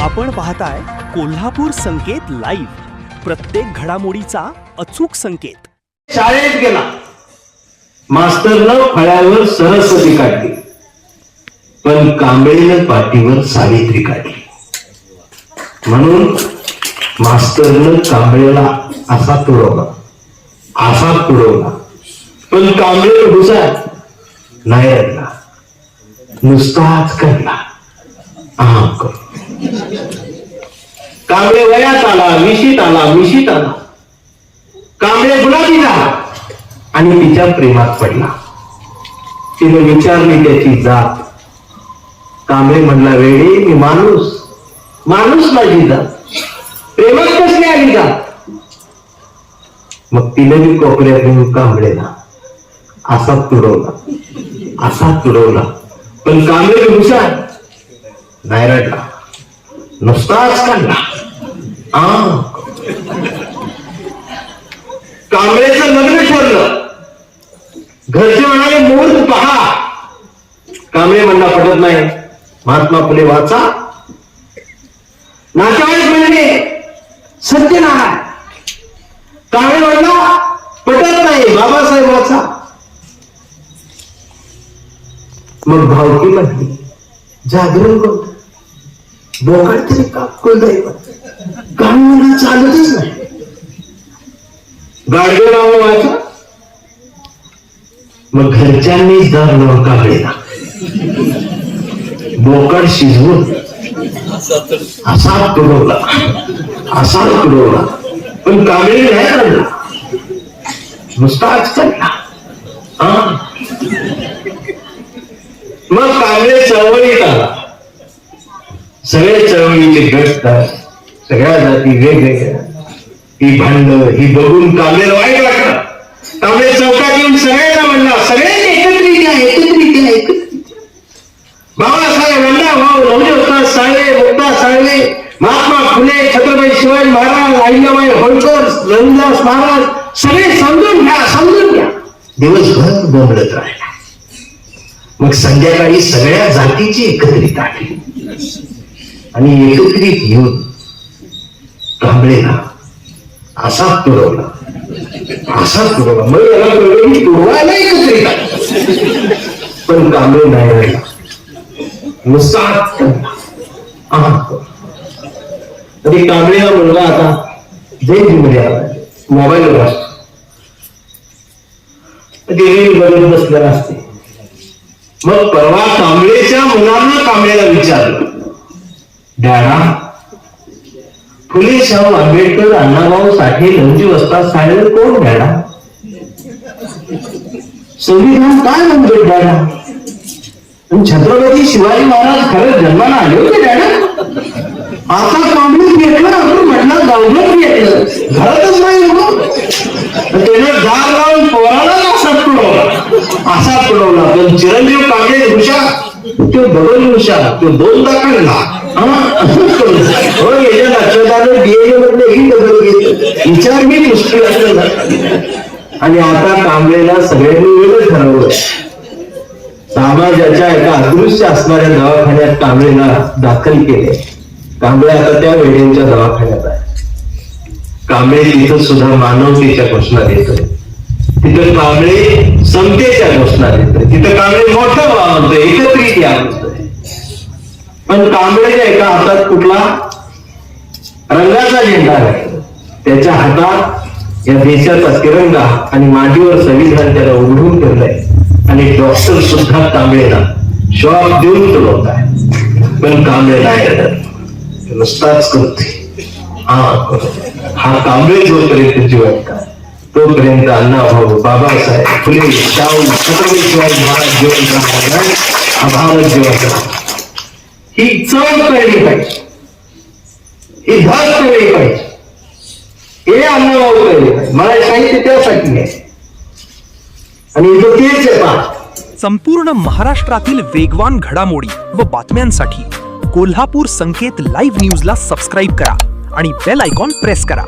आपण पाहताय कोल्हापूर संकेत लाईव्ह, प्रत्येक घडामोडीचा अचूक संकेत। शाळेत गेला, मास्तरनं फळ्यावर सरस्वती काढली, पण कांबळीनं पाठीवर सावित्री काढली। म्हणून मास्तरनं कांबळेला असा तुडवला, पण कांबळे हुशार नाही रडला, नुसताच काढला। कांबळे वयात आला, मिशीत आला, कांबळे गुलाबी झाला आणि तिच्या प्रेमात पडला। तिने विचारली त्याची जात, कांबळे म्हणला, वेडी मी माणूस माझी जात, प्रेमात कसली आली जात? मग तिने मी कोपऱ्यात घेऊन कांबळेला असा तुडवला, पण कांबळे हुशार नाही रडला, नुसताच काढला। कांबळेचं लग्न ठरलं, घरचे म्हणाले मुहूर्त पहा। कांबळे म्हणला, पटत नाही, महात्मा फुले वाचा। नातेवाईक म्हणाले सत्यनारायण। कांबळे म्हणला, पटत नाही, बाबासाहेब वाचा। मग भावकी म्हटली, जागरण करतो, बोकाड तरी कुलदैवत, काम मला चालतच नाही, गाडगे नाव वाचा। मग घरच्यांनीच दार लावून कांबळेला बोकाड शिजवून असा तुडवला, पण कांबळे नाही काढला, नुसताच काढला। मग कांबळे चळवळीत आला, सगळे चळवळीचे गट, सगळ्या जाती वेगवेगळ्या, ही भांड ही बघून कांबळेला वाईट वाटलं। कांबळे चौकात येऊन सगळ्यांना म्हणला, सगळे एकत्रित या। बाबासाहेब अण्णाभाऊ नवजोत साळवे, महात्मा फुले, छत्रपती शिवाजी महाराज, अहिल्याबाई होळकर, रविदास महाराज, सगळे समजून घ्या। दिवसभर बोंबलत राहिला। मग संध्याकाळी सगळ्या जातीची एकत्रित आली आणि एकत्रित येऊन कांबळेला असा तुडवला, मग याला तुडवायला एकत्रित आली, पण कांबळे नाही राहिला, नुसताच तरी कांबळेला मुलगा आता जयमध्ये आला, मोबाईलवर असतो, रील बघत बसलेला असते। मग परवा कांबळेच्या मुलानं कांबळेला विचारलं, डॅडा, फुले शाहू आंबेडकर, अण्णाभाऊ साठे, लंजी वस्ताद साळवे कोण डॅडा? संविधान काय म्हणतो डॅडा? छत्रपती शिवाजी महाराज खरंच जन्माला आले होते डॅडा? आता कांबळीत भेटलं, आपण म्हटलं गावभर भेटलं, घरातच नाही त्याने दार लावून पोराला असा तुडवला, पण चिरंजीव कांबळे हुशार, तो डबल हुशार, तो दोनदा काढला। हो, याच्या लक्षात डीएनए मधले ही बदल घेतलं, विचार मी मुश्किल असलं। आणि आता कांबळेला सगळ्यांनी वेगळं ठरवलं, समाजाच्या एका अदृश्य असणाऱ्या दवाखान्यात कांबळेला दाखल केले। कांबळे आता त्या वेड्यांच्या दवाखान्यात आहे। कांबळे तिथं सुद्धा मानवतेच्या घोषणा देतोय, तिथं कांबळे समतेच्या घोषणा देतोय, तिथं कांबळे मोठं व्हा म्हणतोय, एकत्रित या म्हणतोय। पण कांबळेच्या एका हातात कुठला रंगाचा झेंडा आहे, त्याच्या हातात या देशाचा तिरंगा आणि मांडीवर संविधान त्याला उघडून ठेवलंय। आणि डॉक्टर सुद्धा कांबळेला श्वास देऊन तुडवत आहे, पण कांबळे नाही, नुसताच करते। हा कांबळे जोपर्यंत जिवंत आहे तोपर्यंत अण्णाभाऊ, बाबासाहेब, फुले, शाहू, छत्रपती शिवाजी महाराज जिवंत राहणार, हा भारत जिवंत राहणार। ही चव कळली पाहिजे, ही धार कळली पाहिजे, हे अण्णाभाऊ कळले पाहिजे। मला साहित्य त्यासाठी आहे आणि इथं तेच आहे। संपूर्ण महाराष्ट्रातील वेगवान घडामोडी व बातम्यांसाठी कोल्हापूर संकेत लाईव्ह न्यूजला सबस्क्राईब करा आणि बेल आयकॉन प्रेस करा।